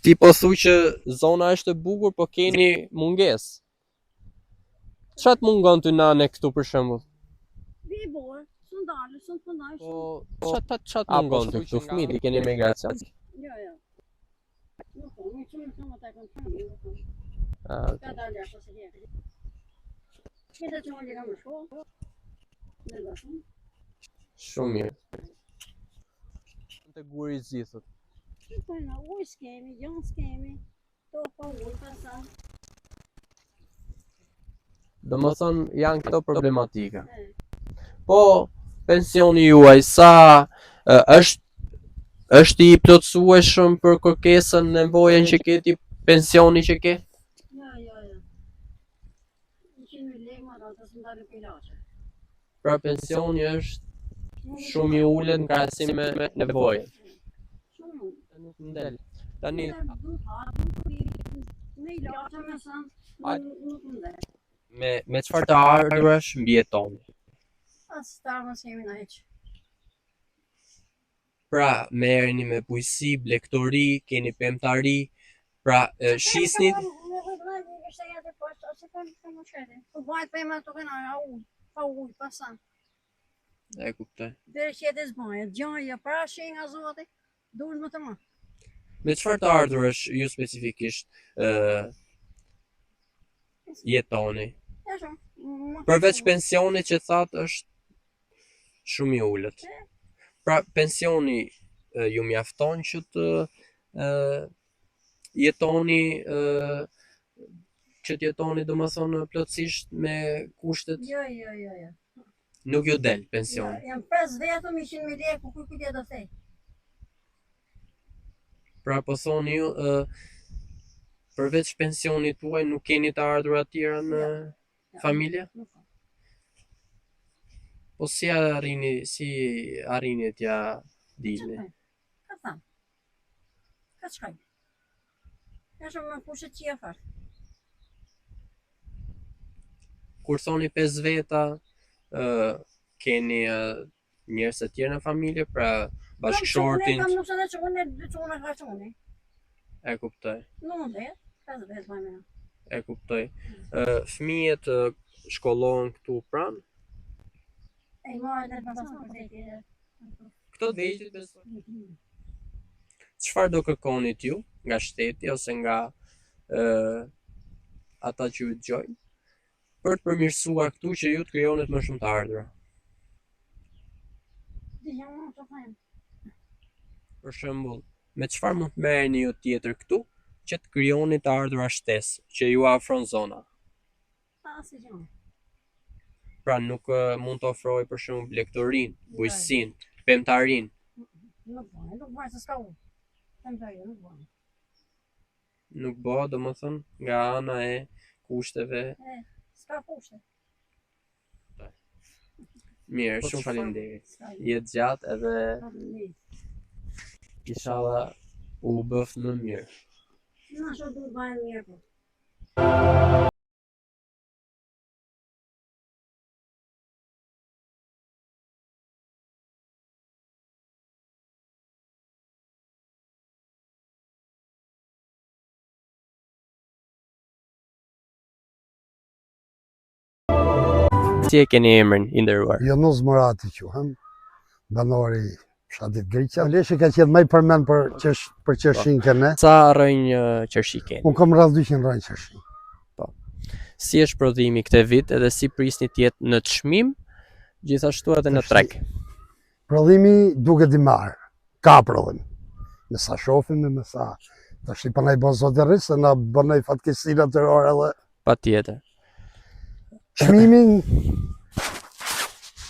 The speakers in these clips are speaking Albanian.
Ti po thu që zona është e bukur, po keni mungesë. Çfarë të mungon ty nane këtu për shembull? Vibor, sundale, sundale. Po çfarë mungon ty këtu? Fëmijët i keni migracion? Jo. Nuk po, më shumë të ta kontrolloj. Ka dalë ashtu si herë. Këtë të çojë kam shkollë. Ne bashkë. Shumë mirë. Të guri zithët. Po na ujë skemi, jon skemi. To po ujë pasan. Domethënë janë këto problematika. Po pensioni juaj sa është i plotësueshëm për kërkesën, nevojën që ke ti, pensioni që ke? Jo. 100.000 lekë më ato të ndalë ilaçe. Pra pensioni është shumë i ulët në krahasim me nevojën. Shumë. Nuk ndel. Tani me ilaçe më sa nuk ndel. Me çfarë të ardhurash mbijetoni? As mos jemi na hiç. Pra, merreni me bujqësi, blegtori, keni pemtari, pra shisni. Po vajt pema to kanë ujë, pa ujë, pa sa. E kuptoj. Dhe qetes bëhet, gjaja pra shi nga Zoti, duhet më të më. Me çfarë të ardhurash ju specifikisht jetoni? Përveç pensionit që thatë është shumë i ulët. Pra pensioni ju mjafton që të jetoni domethënë plotësisht me kushtet? Jo. Nuk ju del pensioni. Jam 5 vetëm 100.000 lekë, po ku do të thej? Pra po thoni ju përveç pensionit tuaj nuk keni të ardhura të tjera në familje? Po si arrini t'ja dilni? Ka tham. Ka shkaj. Ja shumë më kushet që farë. Kur thoni 5 veta, keni njerëz të tjerë në familje, pra bashkëshortin? Kam nuk se në qone ka qone. E kuptoj. Nuk dhe, 5 vetë më me. E kuptoj. Fëmijët shkollohen këtu pranë? E marrë dhe pasan për të tjere. Këto vejtit besoj. Çfarë do kërkonit ju nga shteti ose nga ata që ju dëgjojnë për të përmirësuar këtu që ju të krijonet më shumë të ardhura? Për shembull, me çfarë mund të merreni ju tjetër këtu që të krijoni të ardhura shtesë, që ju afron zona? Si gjë. Pra nuk mund të ofroj për shembull blegtorin, bujqësin, pemtarin. Nuk bëj se s'ka unë. Pemtarin nuk bëj. Nuk bëhet, domethënë, nga ana e kushteve. S'ka kushte. Mirë, shumë faleminderit. Jetë gjatë edhe inshallah u bëft më mirë. Na shoh duhet bëjmë mirë po. Si e keni emrin i nderuar? Jonuz Murati quhem, banori fshatit Griqja. Leshi ka qenë më i përmend për qershin këne. Sa rrënjë qershi keni? Unë kam rreth 200 rrënjë qershi. Po. Si është prodhimi këtë vit edhe si prisni të jetë në çmim, gjithashtu edhe në treg? Prodhimi duket i marr. Ka prodhim. Me sa shohim, me sa tash i panaj bon zoti rri se na bënoi fatkeqësi natyrore edhe patjetër. Çmimin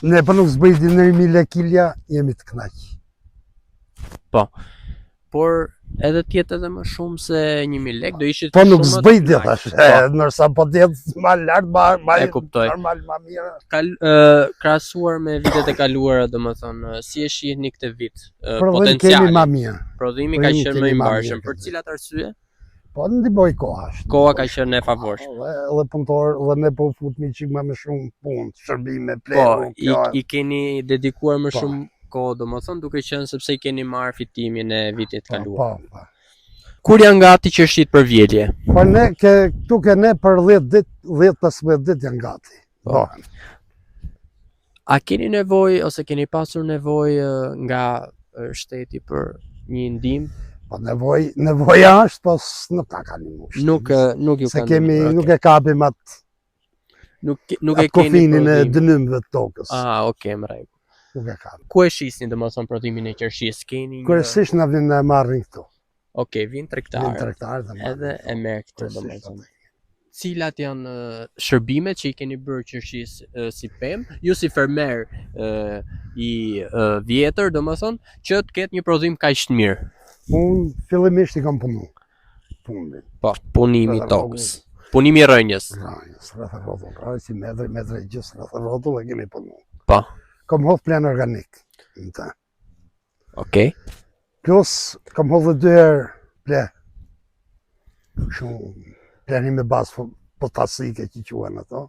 ne po nuk zbriti në 1.000 lekë kilja, jemi të kënaq. Po. Por edhe të jetë edhe më shumë se 1.000 lekë do ishit po nuk zbriti tash. Ndërsa po të jetë më lart, më normal, më mirë. Krahasuar me vitet e kaluara, domethënë, si e shihni këtë vit? Potenciali kemi më mirë. Prodhimi ka qenë më i mbarshëm. Për cilat arsye? Po ndihmoi koha. Koha ka qenë e favorshme. Edhe punëtor, edhe ne po futmi çik më shumë punë, shërbime, pleku. Po, i keni dedikuar më shumë kohë, domethënë, duke qenë sepse i keni marrë fitimin e vitit kaluar. Po. Kur janë gati qershit për vjelje? Po këtu ke ne për 10 ditë, 10-15 ditë janë gati. Po. A keni nevojë ose keni pasur nevojë nga shteti për një ndihmë? Po nevoja është, po nuk ka kalimu. Nuk ju Se kanë. kemi, Okay. nuk e kapim Nuk e atë keni kufinin e prodhim. dënymëve të tokës. Okay, më rregull. Nuk e kapim. Ku e shisni domethënë prodhimin e qershisë? Keni një... Kërësisht na vjen në marrin këtu. Okay, vin Vjen tregtar. tregtarë dhe marrin. Edhe e merr këtu Kërësisht domethënë. atë. Cilat janë shërbimet që i keni bërë qershisë si pemë, ju si fermer i vjetër, domethënë, që të ketë një prodhim kaq të mirë. Unë fillimisht i kam punu. Punin. Po, punimi i Rreth tokës. Punimi i rrënjës. Rrënjës, rreth rrotull. Pra si metre gjys rreth rrotull e kemi punu. Po. Kam hodh plan organik. Në ta. Okay. Plus kam hodhë 2 herë ple. Shumë plani me bazë potasike që quhen ato.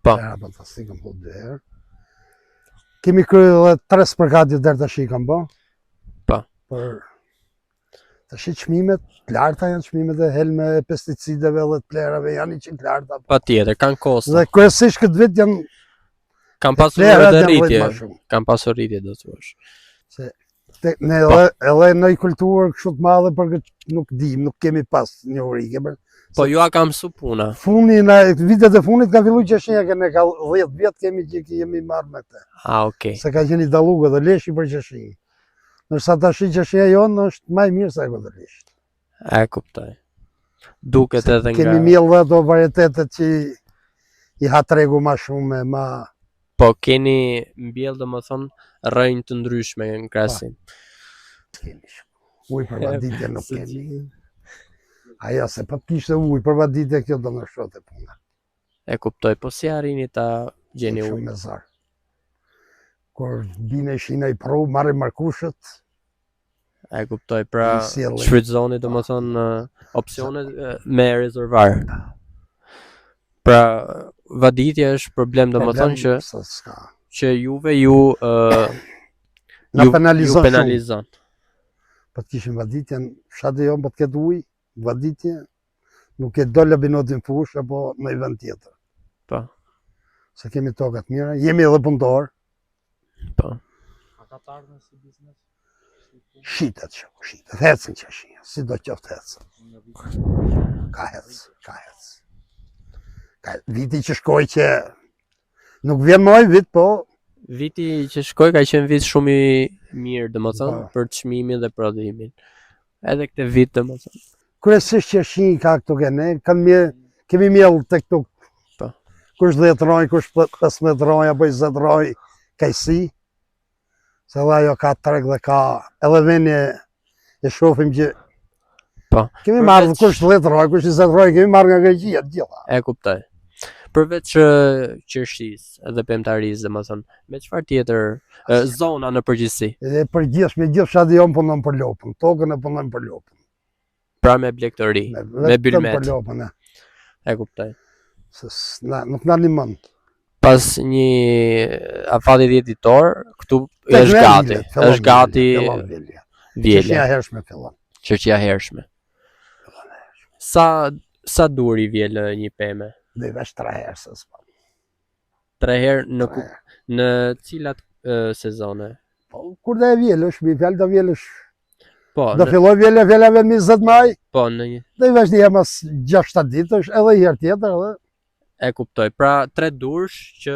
Po. Plera potasike kam hodhë 2 herë. Kemi kryer edhe 3 spërkatje deri tash i kam bë. Po. Për tash çmimet të larta janë çmimet e helme e pesticideve dhe të plerave janë që të larta. Patjetër, kanë kosto. Dhe kryesisht këtë vit janë Kanë pasur plerat edhe janë rrit rritje. më shumë. Kanë pasur rritje do të thuash. Se ne edhe në kulturë kështu të madhe për këtë nuk dim, nuk kemi pas njohuri. Po ju a ka mësu puna. Funi vitet e funit ka filluar qeshinja, ne ka 10 vjet kemi që jemi marrë me këtë. Okay. Se ka qenë i dalluar dhe leshi për qeshinjë. Nërsa tash qeshinja jonë është më e mirë se ajo të leshi. E kuptoj. Duket edhe nga Kemi miell dhe ato varietetet që i ha tregu më shumë më po keni mbjell domethënë rrënjë të ndryshme në krahasim. kemi shumë. Ujë për vaditje nuk kemi. Aja se po të kishte ujë për vaditje kjo do në shote puna. E kuptoj, po si arrini ta gjeni Shumë ujë? me zar. Kur bine shina i pru, marri markushët, E kuptoj, pra I sjellin. shfrytëzoni domethënë opsionet me rezervar. Pra vaditja është problem domethënë që s'ka. juve ju Na ju penalizon shumë. penalizon. Po të kishim vaditjen, fshatë jonë po të ketë ujë, vaditje, nuk e dolla binotin fush apo në i vend tjetër. Po. Se kemi tokat mira, jemi edhe punëtor, Po. shitet shumë, shitet, hecën qeshinja, si do qoftë hecën. Ka hec. Viti që shkoj që nuk vjen më ai vit, po Viti që shkoi ka qenë vit shumë i mirë domethënë Po. për çmimin dhe prodhimin. Edhe këtë vit domethënë. kryesisht qeshinjë ka këtu kene, kemi miell tek këtu. Po. Kush 10 roj, kush 15 roj, apo 20 roj kajsi. Se dhe ajo ka treg dhe ka edhe venje e shofim që Po. kemi marrë kush 10 roj, kush 20 roj, kemi marrë nga Greqia të gjitha. E kuptoj. Përveç qershisë edhe pemtarisë domethënë, me çfarë tjetër zona në përgjithësi? E përgjithshme, gjithë fshati jonë punon për lopën, tokën e punon për lopën. Pra me blek të ri, me Vetëm bylmet. për lopën, e. E kuptoj. Se nuk na ndihmon. Pas një afati 10 ditor, këtu Tek është ne gati. vile, fillon Është gati fillon vile. vjele. Qeshja hershme fillon. Qerqia hershme. Sa duri vjel një peme? Dhe vesh 3 herë se s'po. 3 herë Tre herë. në cilat sezone? Po, kur dhe e vjelësh, mi fjallë të vjelësh. Po, Do filloj vjele vetë 20 maj, po në një dhe i vesh një mas 6-7 ditësh, edhe i herë tjetër, edhe e kuptoj. Pra 3 dursh që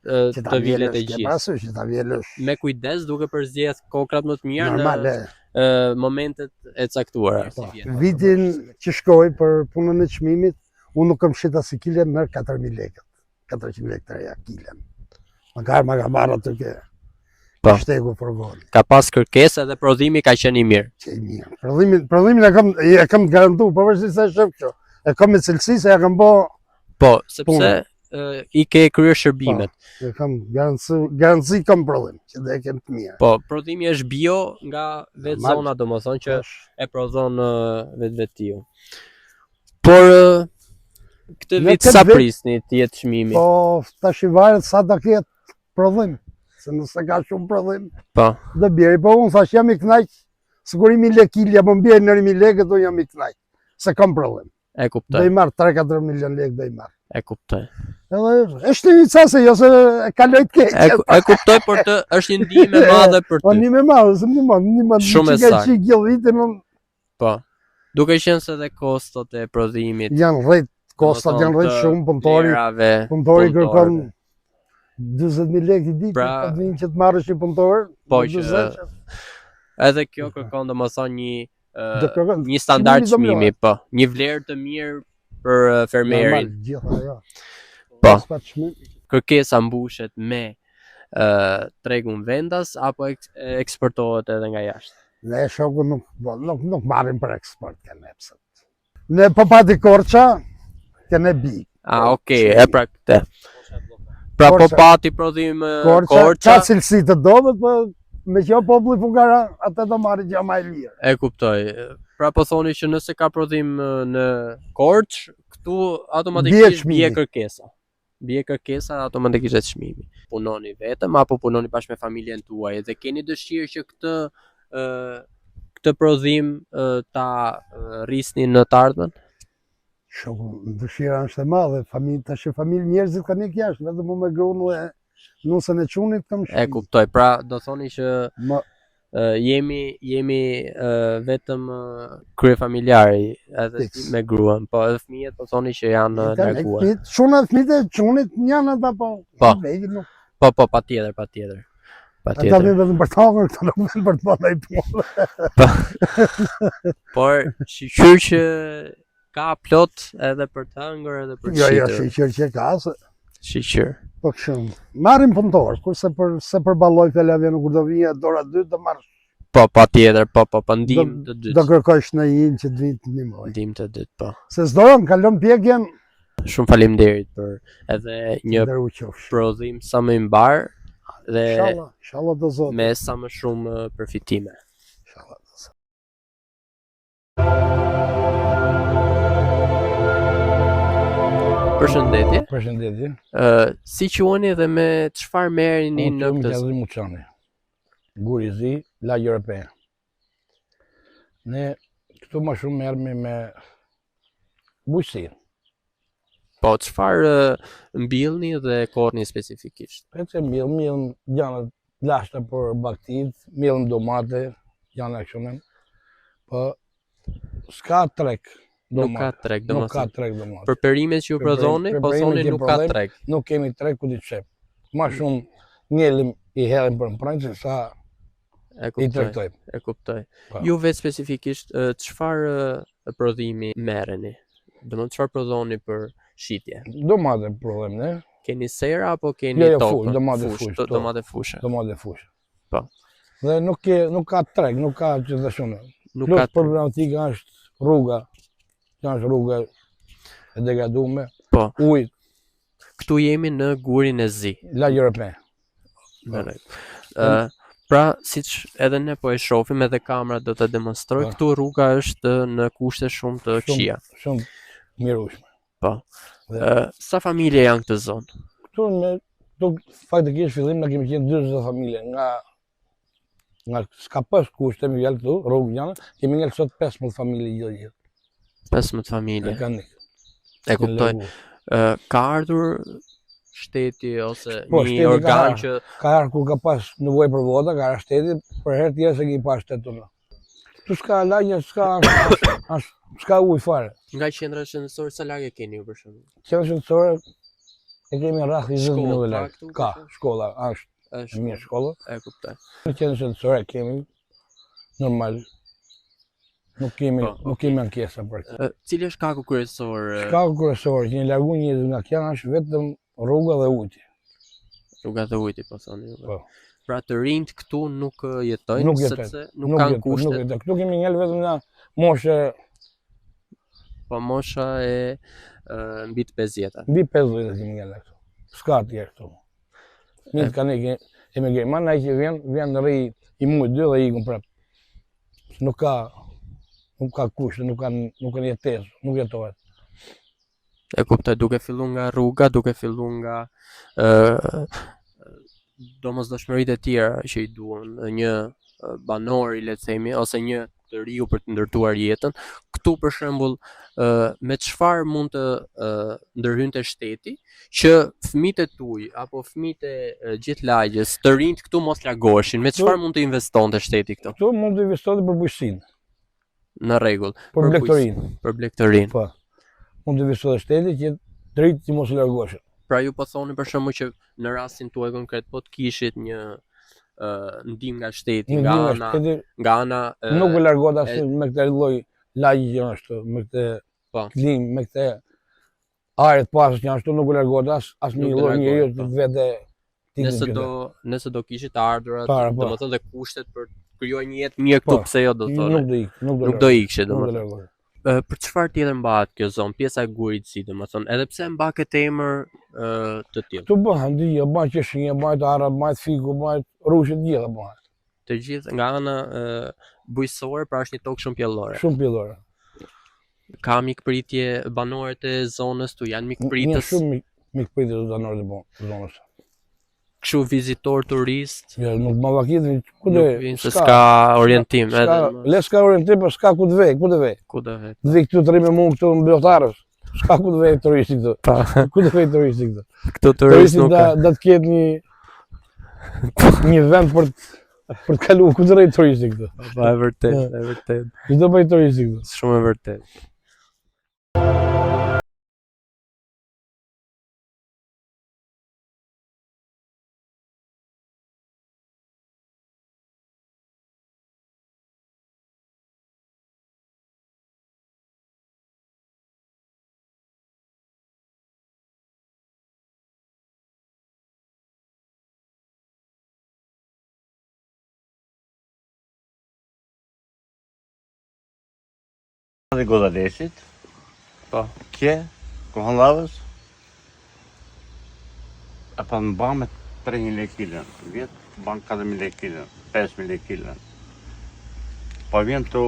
që ta të vilet e vjelësh, ke gjithë. parasysh që ta vjelësh. Me kujdes duke përzgjedh kokrat më të mira Normal, në momentet e caktuara. Po, Si vjen. vitin që shkoj për punën e çmimit, unë nuk kam shita si kilen në 4.000 lekët. 400 lekë të reja kilen. Më ka marrë atë ke Po. shtegu për goni. Ka pas kërkesë edhe prodhimi ka qenë i mirë. Që i mirë. Prodhimin e kam garantu, përveçse se shëf kjo. E kam me cilësi se ja kam bo, Po, sepse i ke kryer shërbimet. e kam garanci kam prodhim, që dhe e kem të mirë. Po, prodhimi është bio nga vetë Normal. zona domethënë që Tash, e prodhon vetvetiu. Por këtë Në vit këtë sa vit- prisni të jetë çmimi? Po, tash i varet sa do ketë prodhim. Se nëse ka shumë prodhim, Po, do bjeri. Po unë thash jam i knaq, Sigur 1000 lekë kilja, po mbjej në 1000 lekë, do jam I knajt. Se kam problem. E Do kuptoj. I marr 3-4 milion lekë do I marr. E kuptoj. Edhe është një ca se jo se e kaloj të keq. E kuptoj, por është një ndihmë e madhe për O ty. një me madhe, se një Shumë e që ka saktë. qik gjellë vitin, Po. Duke qenë se dhe kostot e prodhimit, janë rrejt, kostat janë rrejt shumë, punëtori kërkon 20.000 lekë I ditë, Pra- pa vinë që të marrësh një punëtor. Po, në që 40, edhe kjo kërkon domethënë do kërkon një standard 100.000 çmimi, po, një vlerë të mirë për fermerin. normal, gjithë ajo. Po. S'pa çmim. Kërkesa mbushet me tregun vendas apo eksportohet edhe nga jashtë. Ne shoku nuk marrim për eksport kanë pse. Ne po pati Korça, kanë bi. Okej, e pra këtë. Pra po Korça. pati prodhim Korça, Korça, ka cilësi të dobët, po me që populli fugara, atë do marrë gjë më e lirë. e kuptoj. Pra po thoni që nëse ka prodhim në Korç, këtu automatikisht çmimi. bie kërkesa. Bie kërkesa automatikisht e çmimi. Punoni vetëm apo punoni bashkë me familjen tuaj dhe keni dëshirë që këtë prodhim ta rrisni në të ardhmen? Shoku, dëshira është e madhe, familje njerëzit kanë ikë jashtë, vetëm mu me gruan dhe nusën e çunit kam E shpi. kuptoj. Pra do thoni që Ma jemi vetëm kryefamiljari edhe Fiks. me gruan, po edhe fëmijët po thoni që janë larguar. Çuna fëmijët e çunit janë ata po. Po. Vedi nuk. Po, patjetër. Ata vjen vetëm për tokën, këto nuk vjen për të bërë ai punë. Por shiqyr që ka plot edhe për të hëngur edhe për të Jo, shitur. shiqër që ka, se Shiqyr. po kështu. Marrim punëtor, kurse se për balloj fjala vjen kur do vija dora 2 do marr. Po, patjetër, po, ndim të dytë. Do kërkosh në një që të vinë të ndihmoj. Ndim të dytë, po. Se s'doron, kalon pjekjen, Shumë faleminderit për edhe një ndër u qofsh. prodhim sa më I mbar dhe Inshallah do zot. me sa më shumë përfitime. Inshallah do zot. Përshëndetje. Përshëndetje. Si quheni dhe me çfarë merreni Unë në jam këtë? Kazim Muçani. Guri Zi, Lagj Europea. Ne këtu më shumë merremi me bujqësi. Po çfarë mbillni dhe korrni specifikisht? Pse mbillëm gjana lashta për baktit, mbillëm domate, gjana kështu. Po s'ka trek Nuk ka domate. treg, Nuk ka domethënë. trek domate. Për perimet që ju Për prodhoni, po perimet thoni që nuk ka prodhojmë, treg. Nuk kemi trek ku t'i qep. Më shumë ngelim I hedhim për mbrojtje se sa E I kuptoj. tregtojmë. E kuptoj. Po. Ju vetë specifikisht çfarë prodhimi merreni? Domethënë çfarë prodhoni për shitje? Domate prodhojmë ne. Keni sera apo keni Jo, tokë? fush, domate fush, to. Domate fushë. Domate fushë. Po. Dhe nuk ka treg, nuk ka që të shumë. Nuk Plus ka problematika është rruga. Që është rruga e degradume. Po. Ujë, Këtu jemi në gurin e Zi. Lagj Europea. Në rregull. Pra, siç edhe ne po e shohim edhe kamera do të demonstroj, Po. këtu rruga është në kushte shumë të këqija. Shumë mirueshme. Po. Dhe Sa familje janë këtë zonë? këtu faktikisht fillim na kemi qenë 40 familje nga s'ka pas kushte me vjallë këtu, rrugë janë, kemi ngel sot 15 familje gjithë. 15 familje. E kanë nikë. E kuptoj. Ka ardhur shteti ose Po, një shteti ka organ ardhur. që Ka arë kur ka pas nevojë për vota, ka arë shteti, për herë tjerë se ki pas shtetu në. Tu s'ka lagje, s'ka ujë fare. nga qendra shëndetësore sa larg e keni ju për shembull? Qendra shëndetësore e kemi rreth 20 Shkolla, minuta ka larg. këtu, Ka, për shembull? shkolla, është Është mirë shkolla. E kuptoj. Në qendra shëndetësore kemi normal. Nuk kemi ankesa për këtë. Cili është kaku kryesor? Shkaku kryesor që një largu njerëz nga kjo është vetëm rruga dhe ujti. Rruga dhe ujti, po thoni ju. Po. Pra të rinjt këtu nuk jetojnë Nuk jetojnë. sepse nuk kanë kushte. Këtu kemi ngel vetëm nga moshe Po mosha e mbi të 50 vjetë. mbi 50 kemi ngel këtu. S'ka tjerë këtu. Fëmijët kanë emigrim. Mana që vjen rri I muaj 2 dhe ikun prap. Nuk ka kushte, nuk kanë jetesë, nuk jetohet. E kuptoj, duke filluar nga rruga, duke filluar nga domosdoshmëritë e tjera që I duan, një banori, le të themi, ose një të riu për të ndërtuar jetën, këtu për shembull me çfarë mund të ndërhynte shteti që fëmijët e tuaj apo fëmijët e gjithë lagjes të rinjt këtu mos largoheshin, me çfarë mund të investonte shteti këtu? Këtu mund të investonte për bujqësinë, Në rregull. për blegtorinë. Për blegtorinë. Po. Mund të investonte shteti që drejt që mos largoheshin. Pra ju po thoni për shembull që në rastin tuaj konkret po të kishit një ndihmë nga shteti, nga ana nuk e largohet as me këtë lloj lagji që është, me këtë po. klim, me këtë ajër të pasur që ashtu nuk e largohet as një lloj njeriu të vetë. Nëse do kishit ardhurat, po. domethënë dhe kushtet për të krijuar një jetë mirë këtu, pse jo do thonë. Nuk do ikshit, domethënë. Për çfarë tjetër mbahet kjo zonë, pjesa e gurit si domethënë, edhe pse mbaket emër të tillë. Tu bëhen dije, bëhen qeshinje, bëhen arab, bëhen figu, bëhen rrushë të gjitha bëhen. Të gjithë nga ana bujqësore, pra është një tokë shumë pjellore. Shumë pjellore. Ka mikpritje banorët e zonës tu, janë mikpritës. Shumë mikpritës banorët e zonës. Kështu vizitor turist. Ja, nuk më vakit, ku do vjen? S'ka orientim edhe. S'ka orientim, por s'ka ku të vej, ku të vej. Ku të vej? Të vej këtu të rri me mua këtu në Blotarës. S'ka ku të vej turisti këtu. Ku të vej turisti këtu? Këtu turist nuk ka. Do të ketë një vend për të kaluar, ku të rri turisti këtu. Po e vërtet. Çdo bëj turisti këtu. Shumë e vërtet. Dhe Godalesit, po, kje, Kohëllavës, e pa në banë me 3.000 lek kilën, vjetë banë 4.000 lek kilën, 5.000 lek kilën. Pa vjen të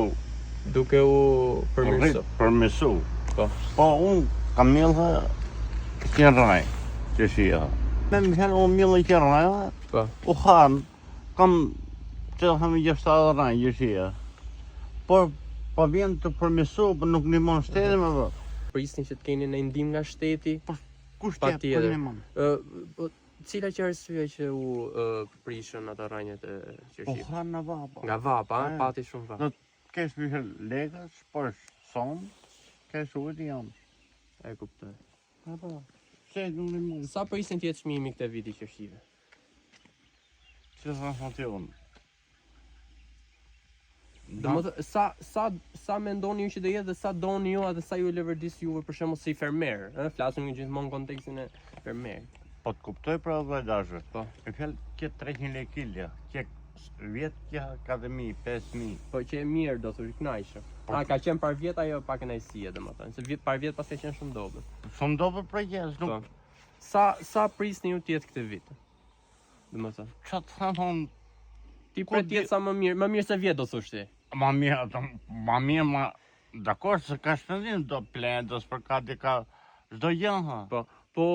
duke u përmirësu. Po. Po, unë kam millë që raj, që shia. Me më herë unë millë që raj, po. U hanë, kam që të thëmë 6-7 raj, që shia. Por, pa vjen të përmirësu, për nuk ndihmon shteti më vë. Prisni që të keni në ndihmë nga shteti. Kush tjetë për ndihmon? Cila që arsye që u prishën ato rrënjët e qershit? U hanë në vapa. Nga vapa, pati shumë vapa. Do të kesh për lekës, por sonë, kesh ujtë janë. E kuptoj. Apo, shteti nuk ndihmon. Sa prisni të jetë çmimi këtë vit i qershive? Që të thonë unë? Sa mendoni ju që do jetë dhe sa doni ju dhe sa ju leverdis juve për shembull si fermer, flasim gjithmonë në kontekstin e fermer. Po të kuptoj për edhe dashur. Po. E fjallë kje 300 lek kilja, kje vjetë kje 4.000, 5.000. Po që e mirë do thuj kënaqshëm. Ka qenë par vjet ajo pa kënaqësie domethënë, se par vjet pas ka qenë shumë dobët. Shumë dobët për jes, nuk. Sa prisni ju të jetë këtë vit? Domethënë. Çfarë të thonë? Ti pret jetë sa më mirë se vjet do thosh ti. Ma mirë, dakor se ka shpendim, do plenë, do spërkati ka çdo gjë, ha. Po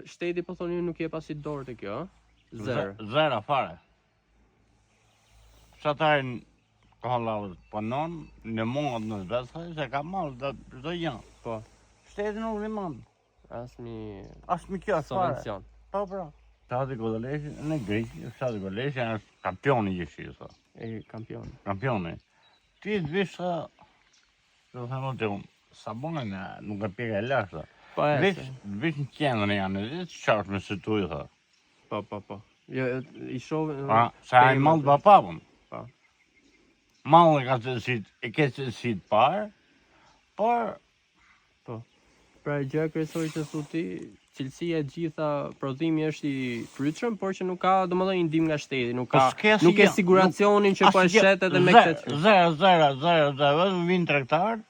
shteti po thoni nuk je pasi dorë të kjo, Zero fare. Fshatarin Kohëllavës punon, në mundët në zbesaj, se ka malë çdo gjë. Po. Shteti nuk ndihmon. Asmi kjo fare. subvencion. Po, pra. Shtati Godaleshi në Greqi, Shtati Godaleshi është kampioni i qershit. Kampioni. Ti të vishë, do të thëmë të unë, sa bënë nuk e pjeka e lashtë. Vishë në qendrën janë, dhe të qartë me së tu i thë. Po. I shovë... Sa e malë të papapën. Po. Malë e ke të sitë parë, por... Po. Pra gjë kryesore që thu ti, cilësia e gjitha prodhimi është i pritshëm, por që nuk ka domethënë ndihmë nga shteti, nuk e siguracionin që po e shet edhe me këtë. Zero, vin tregtar.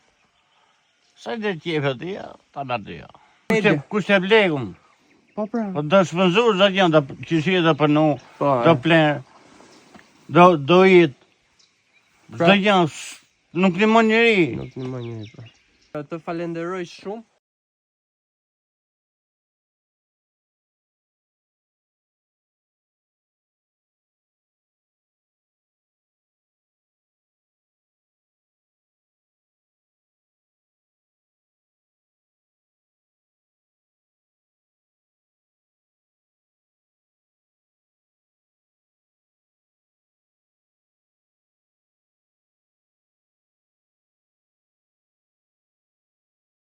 Sa dhe tjepë atia, ta batia. Kush e blegun? Po pra. Po do shpenzuar çdo gjë, do qeshia do punu, do plen, do jetë. Çdo gjë nuk ndihmon njeri. Të falenderoj shumë.